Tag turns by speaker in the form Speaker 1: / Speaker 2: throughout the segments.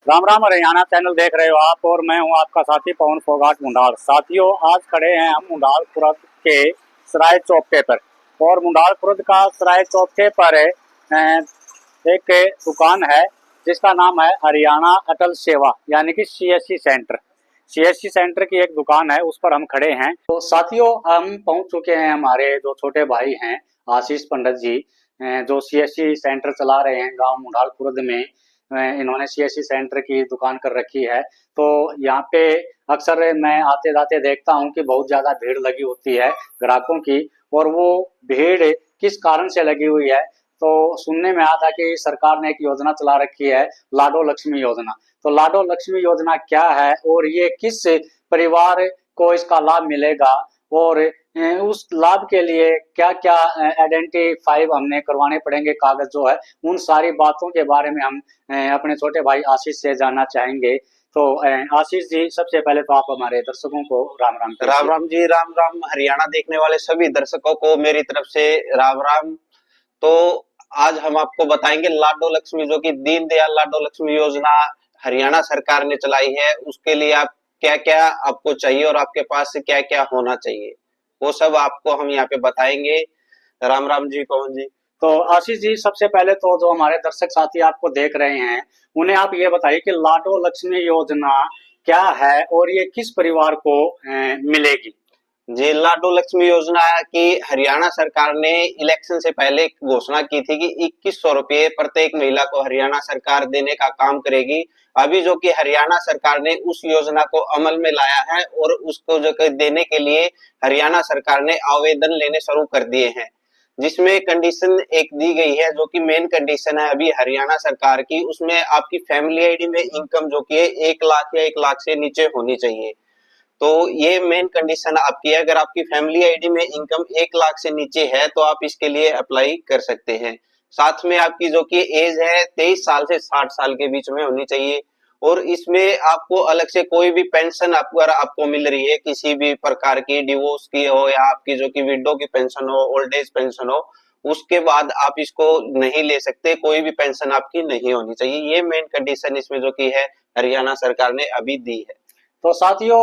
Speaker 1: Ram Ram Haryana channel देख रहे हो आप और मैं हूं आपका साथी पवन फोगाट मुंडाल। साथियों, आज खड़े हैं हम मुंडाल खुर्द के सराय चौके पर और मुंडाल खुर्द का सराय चौके पर एक दुकान है जिसका नाम है हरियाणा अटल सेवा यानी कि सीएससी सेंटर। सीएससी सेंटर की एक दुकान है, उस पर हम खड़े हैं। तो साथियों, हम पहुंच चुके हैं। हमारे जो छोटे भाई हैं आशीष पंडित जी, जो सीएससी सेंटर चला रहे हैं गांव मुंडाल खुर्द में। इन्होंने सीएससी सेंटर की दुकान कर रखी है। तो यहाँ पे अक्सर मैं आते जाते देखता हूँ कि बहुत ज्यादा भीड़ लगी होती है ग्राहकों की। और वो भीड़ किस कारण से लगी हुई है, तो सुनने में आया था कि सरकार ने एक योजना चला रखी है, लाडो लक्ष्मी योजना। तो लाडो लक्ष्मी योजना क्या है और ये किस परिवार को इसका लाभ मिलेगा और उस लाभ के लिए क्या क्या आइडेंटिफाई हमने करवाने पड़ेंगे, कागज जो है, उन सारी बातों के बारे में हम अपने छोटे भाई आशीष से जानना चाहेंगे। तो आशीष जी, सबसे पहले तो आप हमारे दर्शकों को राम राम कीजिए।
Speaker 2: राम राम जी, राम राम। हरियाणा देखने वाले सभी दर्शकों को मेरी तरफ से राम राम। तो आज हम आपको बताएंगे लाडो लक्ष्मी, जो कि दीनदयाल लाडो लक्ष्मी योजना हरियाणा सरकार ने चलाई है, उसके लिए आप क्या क्या आपको चाहिए और आपके पास से क्या क्या होना चाहिए, वो सब आपको हम यहाँ पे बताएंगे। राम राम जी, पवन जी।
Speaker 1: तो आशीष जी, सबसे पहले तो जो हमारे दर्शक साथी आपको देख रहे हैं उन्हें आप ये बताइए कि लाडो लक्ष्मी योजना क्या है और ये किस परिवार को मिलेगी।
Speaker 2: जी, लाडो लक्ष्मी योजना की हरियाणा सरकार ने इलेक्शन से पहले घोषणा की थी कि 2100 रुपये प्रत्येक महिला को हरियाणा सरकार देने का काम करेगी। अभी जो कि हरियाणा सरकार ने उस योजना को अमल में लाया है और उसको जो देने के लिए हरियाणा सरकार ने आवेदन लेने शुरू कर दिए हैं, जिसमें कंडीशन एक दी गई है, जो कि मेन कंडीशन है अभी हरियाणा सरकार की। उसमें आपकी फैमिली आईडी में इनकम जो कि 1 लाख या 1 लाख से नीचे होनी चाहिए। तो ये मेन कंडीशन आपकी है। अगर आपकी फैमिली आईडी में इनकम 1 लाख से नीचे है तो आप इसके लिए अप्लाई कर सकते हैं। साथ में आपकी जो कि एज है 23 साल से 60 साल के बीच में होनी चाहिए। और इसमें आपको अलग से कोई भी पेंशन आपको मिल रही है किसी भी प्रकार की, डिवोर्स की हो या आपकी जो कि विडो की पेंशन हो, ओल्ड एज पेंशन हो, उसके बाद आप इसको नहीं ले सकते। कोई भी पेंशन आपकी नहीं होनी चाहिए। ये मेन कंडीशन इसमें जो कि है हरियाणा सरकार ने अभी दी है।
Speaker 1: तो साथियों,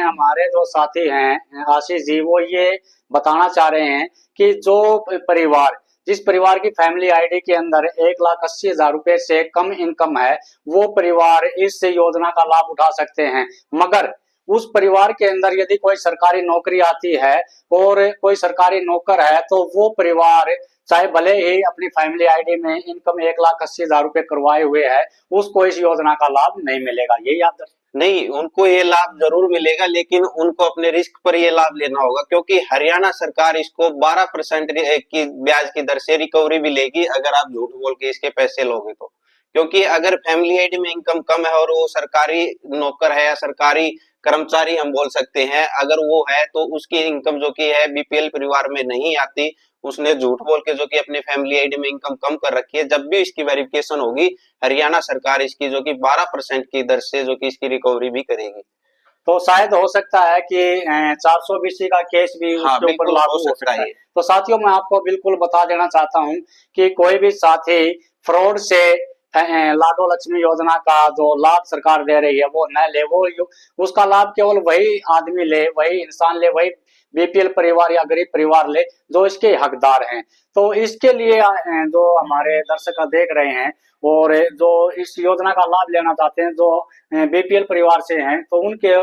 Speaker 1: हमारे जो साथी हैं आशीष जी, वो ये बताना चाह रहे हैं कि जो परिवार, जिस परिवार की फैमिली आईडी के अंदर 1,80,000 रुपए से कम इनकम है, वो परिवार इस योजना का लाभ उठा सकते हैं। मगर उस परिवार के अंदर यदि कोई सरकारी नौकरी आती है और कोई सरकारी नौकर है, तो वो परिवार चाहे भले ही अपनी फैमिली आईडी में इनकम 1,80,000 रुपए करवाए हुए है, उसको इस योजना का लाभ नहीं मिलेगा। ये याद
Speaker 2: नहीं, उनको ये लाभ जरूर मिलेगा, लेकिन उनको अपने रिस्क पर ये लाभ लेना होगा, क्योंकि हरियाणा सरकार इसको 12% की ब्याज की दर से रिकवरी भी लेगी अगर आप झूठ बोल के इसके पैसे लोगे तो। क्योंकि अगर फैमिली आईडी में इनकम कम है और वो सरकारी नौकर है या सरकारी कर्मचारी हम बोल सकते हैं, अगर वो है तो उसकी इनकम जो कि है बीपीएल परिवार में नहीं आती। उसने झूठ बोल के जो कि अपने फैमिली आईडी में इनकम कम कर रखी है, जब भी इसकी वेरिफिकेशन होगी हरियाणा सरकार इसकी जो कि 12% की दर से जो कि इसकी रिकवरी भी करेगी।
Speaker 1: तो शायद हो सकता है कि 420 का केस भी उसके ऊपर लागू हो सकता है। तो साथियों, मैं आपको बिल्कुल बता देना चाहता हूं कि कोई भी साथी फ्रॉड से लाडो लक्ष्मी योजना का जो लाभ सरकार दे रही है वो न ले। वो उसका लाभ केवल वही आदमी ले, वही इंसान ले, वही बीपीएल परिवार या गरीब परिवार ले जो इसके हकदार हैं। तो इसके लिए जो हमारे दर्शक देख रहे हैं और जो इस योजना का लाभ लेना चाहते हैं, जो बीपीएल परिवार से हैं, तो उनके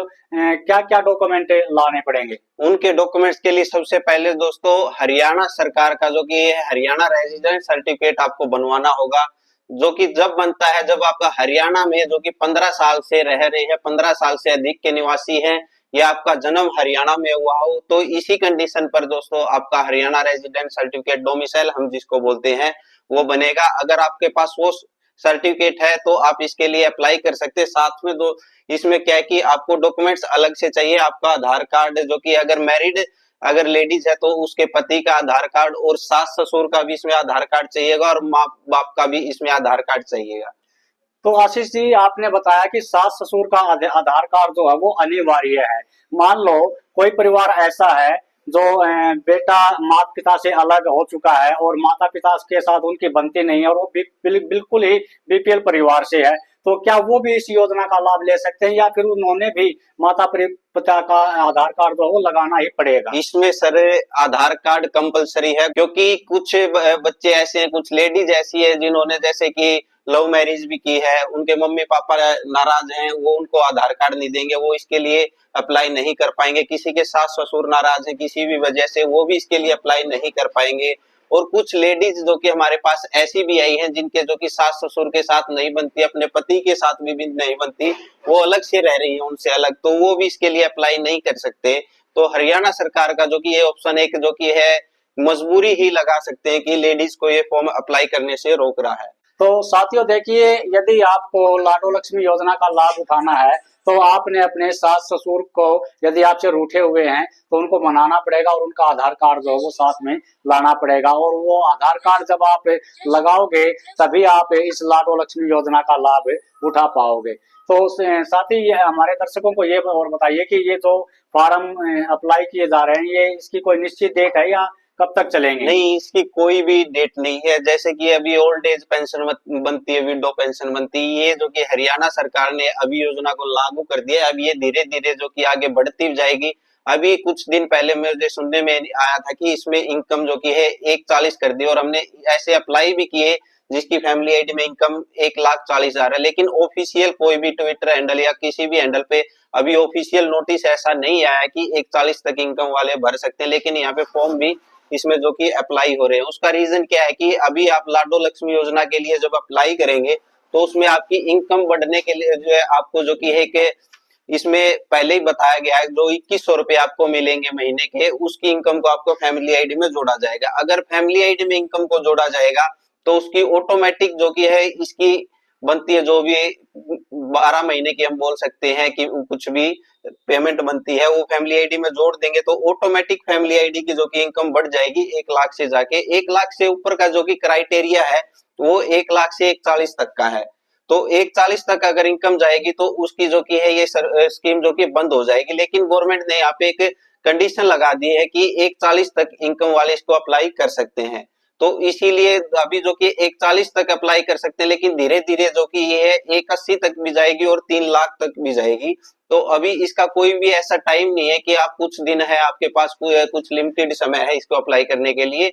Speaker 1: क्या क्या डॉक्यूमेंट लाने पड़ेंगे।
Speaker 2: उनके डॉक्यूमेंट्स के लिए सबसे पहले दोस्तों हरियाणा सरकार का जो कि हरियाणा रेजिडेंट सर्टिफिकेट आपको बनवाना होगा, जो कि जब बनता है जब आपका हरियाणा में जो कि 15 साल से रह रहे हैं, 15 साल से अधिक के निवासी हैं, या आपका जन्म हरियाणा में हुआ हो, तो इसी कंडीशन पर दोस्तों आपका हरियाणा रेजिडेंट सर्टिफिकेट, डोमिसाइल हम जिसको बोलते हैं, वो बनेगा। अगर आपके पास वो सर्टिफिकेट है तो आप इसके लिए अप्लाई कर सकते हैं। साथ में दो इसमें क्या है कि आपको डॉक्यूमेंट्स अलग से चाहिए। आपका आधार कार्ड, जो कि अगर मैरिड अगर लेडीज है तो उसके पति का आधार कार्ड, और सास ससुर का भी इसमें आधार कार्ड चाहिएगा, और माँ बाप का भी इसमें आधार कार्ड चाहिएगा।
Speaker 1: तो आशीष जी, आपने बताया कि सास ससुर का आधार कार्ड जो है वो अनिवार्य है। मान लो कोई परिवार ऐसा है जो बेटा माता पिता से अलग हो चुका है और माता पिता के साथ उनकी बनती नहीं है और वो बिल्कुल ही बीपीएल परिवार से है, तो क्या वो भी इस योजना का लाभ ले सकते हैं, या फिर उन्होंने भी माता पिता का आधार कार्ड जो है वो लगाना ही पड़ेगा?
Speaker 2: इसमें सर आधार कार्ड कंपलसरी है, क्योंकि कुछ बच्चे ऐसे हैं, कुछ लेडीज ऐसी है जिन्होंने जैसे कि लव मैरिज भी की है, उनके मम्मी पापा नाराज हैं, वो उनको आधार कार्ड नहीं देंगे, वो इसके लिए अप्लाई नहीं कर पाएंगे। किसी के सास ससुर नाराज है किसी भी वजह से, वो भी इसके लिए अप्लाई नहीं कर पाएंगे। और कुछ लेडीज जो कि हमारे पास ऐसी भी आई हैं जिनके जो कि सास ससुर के साथ नहीं बनती, अपने पति के साथ भी नहीं बनती, वो अलग से रह रही है उनसे अलग, तो वो भी इसके लिए अप्लाई नहीं कर सकते। तो हरियाणा सरकार का जो कि ये ऑप्शन एक जो कि है मजबूरी ही लगा सकते हैं कि लेडीज को ये फॉर्म अप्लाई करने से रोक रहा है।
Speaker 1: तो साथियों देखिए, यदि आपको लाडो लक्ष्मी योजना का लाभ उठाना है तो आपने अपने सास ससुर को, यदि आपसे रूठे हुए हैं, तो उनको मनाना पड़ेगा और उनका आधार कार्ड जो है वो साथ में लाना पड़ेगा। और वो आधार कार्ड जब आप लगाओगे तभी आप इस लाडो लक्ष्मी योजना का लाभ उठा पाओगे। तो साथ ही हमारे दर्शकों को ये और बताइए कि ये जो फॉर्म अप्लाई किए जा रहे हैं, ये इसकी कोई निश्चित डेट है या कब तक चलेंगे?
Speaker 2: नहीं, इसकी कोई भी डेट नहीं है। जैसे कि अभी ओल्ड एज पेंशन बनती है, विडो पेंशन बनती है, ये जो कि हरियाणा सरकार ने अभी योजना को लागू कर दिया है। अब ये धीरे धीरे जो कि आगे बढ़ती जाएगी। अभी कुछ दिन पहले मुझे सुनने में आया था कि इसमें इनकम जो की है 1,40,000 कर दी, और हमने ऐसे अप्लाई भी किए जिसकी फैमिली आईडी में इनकम 1,40,000 है, लेकिन ऑफिशियल कोई भी ट्विटर हैंडल या किसी भी हैंडल पे अभी ऑफिशियल नोटिस ऐसा नहीं आया कि 1,40,000 तक इनकम वाले भर सकते हैं। लेकिन यहाँ पे फॉर्म भी इसमें जो कि अप्लाई हो रहे हैं। उसका रीजन क्या है कि अभी आप लाडो लक्ष्मी योजना के लिए जब अप्लाई करेंगे तो उसमें आपकी इनकम बढ़ने के लिए जो है आपको जो कि है कि इसमें पहले ही बताया गया है, जो 2,100 रुपए आपको मिलेंगे महीने के, उसकी इनकम को आपको फैमिली आईडी में जोड़ा जाएगा। अगर फैमिली आईडी में इनकम को जोड़ा जाएगा तो उसकी ऑटोमेटिक जो कि है इसकी बनती है, जो भी 12 महीने की हम बोल सकते हैं कि कुछ भी पेमेंट बनती है वो फैमिली आईडी में जोड़ देंगे तो ऑटोमेटिक फैमिली आईडी की जो कि इनकम बढ़ जाएगी 1,00,000 से जाके 1,00,000 से ऊपर का जो कि क्राइटेरिया है वो 1,00,000 से 1,40,000 तक का है। तो 1,40,000 तक अगर इनकम जाएगी तो उसकी जो कि है ये स्कीम जो कि बंद हो जाएगी। लेकिन गवर्नमेंट ने यहाँ पे एक कंडीशन लगा दी है कि 1,40,000 तक इनकम वाले इसको अप्लाई कर सकते हैं। तो इसीलिए अभी जो कि 1,40,000 तक अप्लाई कर सकते हैं, लेकिन धीरे धीरे जो कि ये है 1,80,000 तक भी जाएगी और 3,00,000 तक भी जाएगी। तो अभी इसका कोई भी ऐसा टाइम नहीं है कि आप कुछ दिन है आपके पास कुछ लिमिटेड समय है इसको अप्लाई करने के लिए।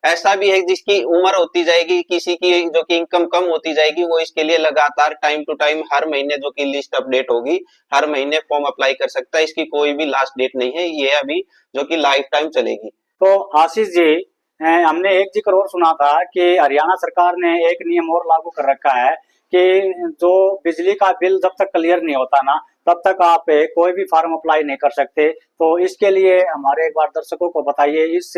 Speaker 2: ऐसा भी है जिसकी उम्र होती जाएगी, किसी की जो कि इनकम कम होती जाएगी, वो इसके लिए लगातार टाइम टू टाइम हर महीने जो कि लिस्ट अपडेट होगी, हर महीने फॉर्म अप्लाई कर सकता है। इसकी कोई भी लास्ट डेट नहीं है, ये अभी जो कि लाइफ टाइम चलेगी।
Speaker 1: तो आशीष जी, हमने एक जिक्र और सुना था कि हरियाणा सरकार ने एक नियम और लागू कर रखा है कि जो बिजली का बिल जब तक क्लियर नहीं होता ना, तब तक आप कोई भी फॉर्म अप्लाई नहीं कर सकते। तो इसके लिए हमारे एक बार दर्शकों को बताइए, इस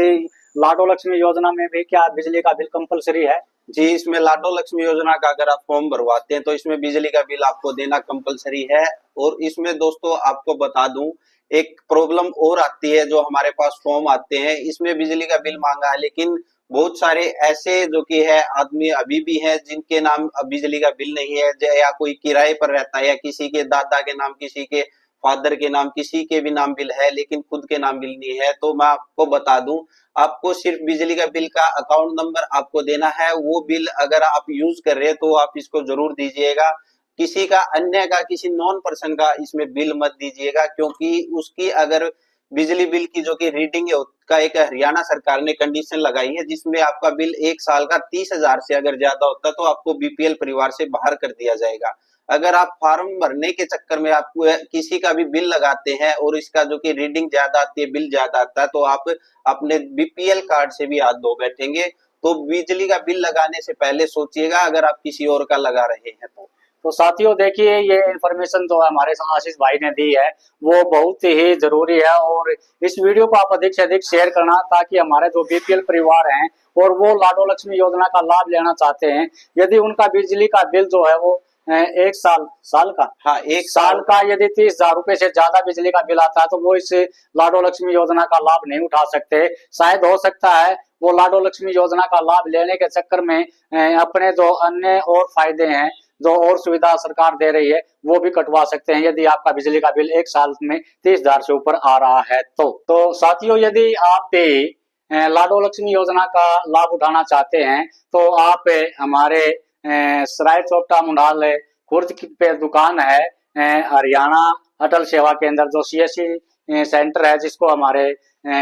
Speaker 1: लाडो लक्ष्मी योजना में भी क्या बिजली का बिल कंपलसरी है?
Speaker 2: जी, इसमें लाडो लक्ष्मी योजना का अगर आप फॉर्म भरवाते हैं तो इसमें बिजली का बिल आपको देना कंपलसरी है। और इसमें दोस्तों आपको बता दूं, एक प्रॉब्लम और आती है, जो हमारे पास फॉर्म आते हैं इसमें बिजली का बिल मांगा है, लेकिन बहुत सारे ऐसे जो कि है आदमी अभी भी हैं जिनके नाम बिजली का बिल नहीं है, या कोई किराए पर रहता है, या किसी के दादा के नाम, किसी के फादर के नाम, किसी के भी नाम बिल है लेकिन खुद के नाम बिल नहीं है। तो मैं आपको बता दूं, आपको सिर्फ बिजली का बिल का अकाउंट नंबर आपको देना है। वो बिल अगर आप यूज कर रहे हैं तो आप इसको जरूर दीजिएगा। किसी का अन्य का, किसी नॉन पर्सन का इसमें बिल मत दीजिएगा, क्योंकि उसकी अगर बिजली बिल की जो कि रीडिंग है उसका एक हरियाणा सरकार ने कंडीशन लगाई है, जिसमें आपका बिल 1 साल का 30,000 से अगर ज्यादा होता है तो आपको बीपीएल परिवार से बाहर कर दिया जाएगा। अगर आप फॉर्म भरने के चक्कर में आप किसी का भी बिल लगाते हैं और इसका जो कि रीडिंग ज्यादा आती है, बिल ज्यादा आता है, तो आप अपने बीपीएल कार्ड से भी हाथ धो बैठेंगे। तो बिजली का बिल लगाने से पहले सोचिएगा, अगर आप किसी और का लगा रहे हैं
Speaker 1: तो साथियों देखिए, ये इन्फॉर्मेशन जो हमारे आशीष भाई ने दी है वो बहुत ही जरूरी है, और इस वीडियो को आप अधिक से अधिक शेयर करना, ताकि हमारे जो बीपीएल परिवार हैं और वो लाडो लक्ष्मी योजना का लाभ लेना चाहते हैं, यदि उनका बिजली का बिल जो है वो एक साल का,
Speaker 2: हाँ, 1 साल
Speaker 1: का यदि 30,000 रुपए से ज्यादा बिजली का बिल आता है तो वो इस लाडो लक्ष्मी योजना का लाभ नहीं उठा सकते। शायद हो सकता है वो लाडो लक्ष्मी योजना का लाभ लेने के चक्कर में अपने जो अन्य और फायदे हैं, जो और सुविधा सरकार दे रही है, वो भी कटवा सकते हैं, यदि आपका बिजली का बिल एक साल में 30,000 से ऊपर आ रहा है। तो साथियों, यदि आप भी लाडो लक्ष्मी योजना का लाभ उठाना चाहते हैं तो आप हमारे सराय चोपटा मुंडाल खुर्द पे दुकान है हरियाणा अटल सेवा केंद्र जो CSC सेंटर है, जिसको हमारे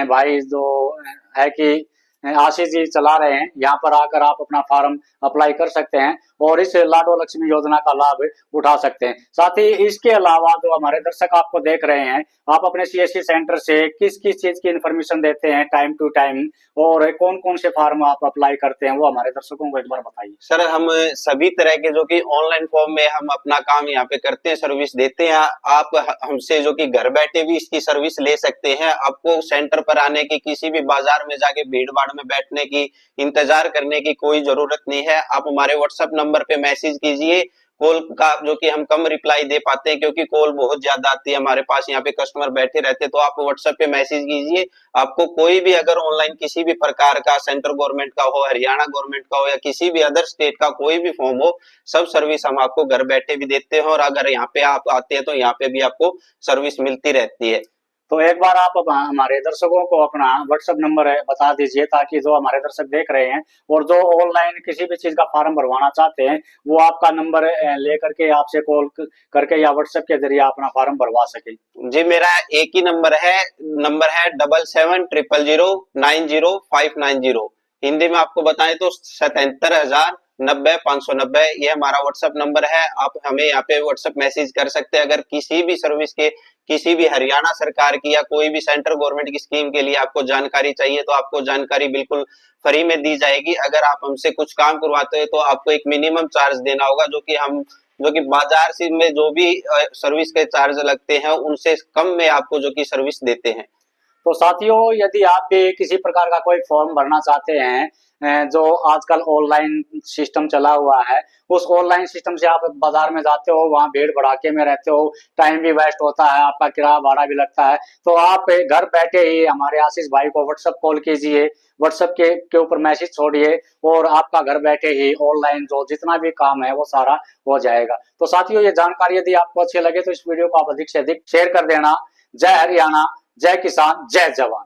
Speaker 1: भाई जो है कि आशीष जी चला रहे हैं। यहाँ पर आकर आप अपना फॉर्म अप्लाई कर सकते हैं और इस लाडो लक्ष्मी योजना का लाभ उठा सकते हैं। साथ ही इसके अलावा जो हमारे दर्शक आपको देख रहे हैं, आप अपने CSC सेंटर से किस किस चीज की इन्फॉर्मेशन देते हैं टाइम टू टाइम, और कौन कौन से फॉर्म आप अप्लाई करते हैं, वो हमारे दर्शकों को एक बार बताइए।
Speaker 2: सर, हम सभी तरह के जो कि ऑनलाइन फॉर्म में हम अपना काम यहाँ पे करते हैं, सर्विस देते हैं। आप हमसे जो कि घर बैठे भी इसकी सर्विस ले सकते हैं। आपको सेंटर पर आने की, किसी भी बाजार में जाके भीड़ भाड़ में बैठने की, इंतजार करने की कोई जरूरत नहीं है। आप हमारे व्हाट्सएप नंबर पे मैसेज कीजिए। कॉल का जो कि हम कम रिप्लाई दे पाते हैं क्योंकि कॉल बहुत ज्यादा आती है, हमारे पास यहाँ पे कस्टमर बैठे रहते हैं। तो आप व्हाट्सएप पे मैसेज कीजिए। आपको कोई भी अगर ऑनलाइन किसी भी प्रकार का, सेंट्रल गवर्नमेंट का हो, हरियाणा गवर्नमेंट का हो या किसी भी अदर स्टेट का कोई भी फॉर्म हो, सब सर्विस हम आपको घर बैठे भी देते हैं। और अगर यहाँ पे आप आते हैं तो यहाँ पे भी आपको सर्विस मिलती रहती है।
Speaker 1: तो एक बार आप हमारे दर्शकों को अपना व्हाट्सएप नंबर बता दीजिए, ताकि जो हमारे दर्शक देख रहे हैं और जो ऑनलाइन किसी भी चीज का फॉर्म भरवाना चाहते हैं, वो आपका नंबर लेकर के आपसे कॉल करके या व्हाट्सएप के जरिए अपना फॉर्म भरवा सके।
Speaker 2: जी, मेरा एक ही नंबर है 7700905590। हिंदी में आपको बताएं तो 77,090,590। ये हमारा व्हाट्सएप नंबर है। आप हमें यहाँ पे व्हाट्सएप मैसेज कर सकते हैं। अगर किसी भी सर्विस के, किसी भी हरियाणा सरकार की या कोई भी सेंट्रल गवर्नमेंट की स्कीम के लिए आपको जानकारी चाहिए तो आपको जानकारी बिल्कुल फ्री में दी जाएगी। अगर आप हमसे कुछ काम करवाते हो तो आपको एक मिनिमम चार्ज देना होगा, जो कि बाजार से में जो भी सर्विस के चार्ज लगते हैं उनसे कम में आपको जो कि सर्विस देते हैं।
Speaker 1: तो साथियों, यदि आप भी किसी प्रकार का कोई फॉर्म भरना चाहते हैं, जो आजकल ऑनलाइन सिस्टम चला हुआ है, उस ऑनलाइन सिस्टम से आप बाजार में जाते हो, वहां भीड़ भड़ाके में रहते हो, टाइम भी वेस्ट होता है, आपका किराया भाड़ा भी लगता है, तो आप घर बैठे ही हमारे आशीष भाई को व्हाट्सएप कॉल कीजिए, व्हाट्सएप के ऊपर मैसेज छोड़िए और आपका घर बैठे ही ऑनलाइन जो जितना भी काम है वो सारा हो जाएगा। तो साथियों, ये जानकारी यदि आपको अच्छी लगे तो इस वीडियो को आप अधिक से अधिक शेयर कर देना। जय हरियाणा, जय किसान, जय जवान।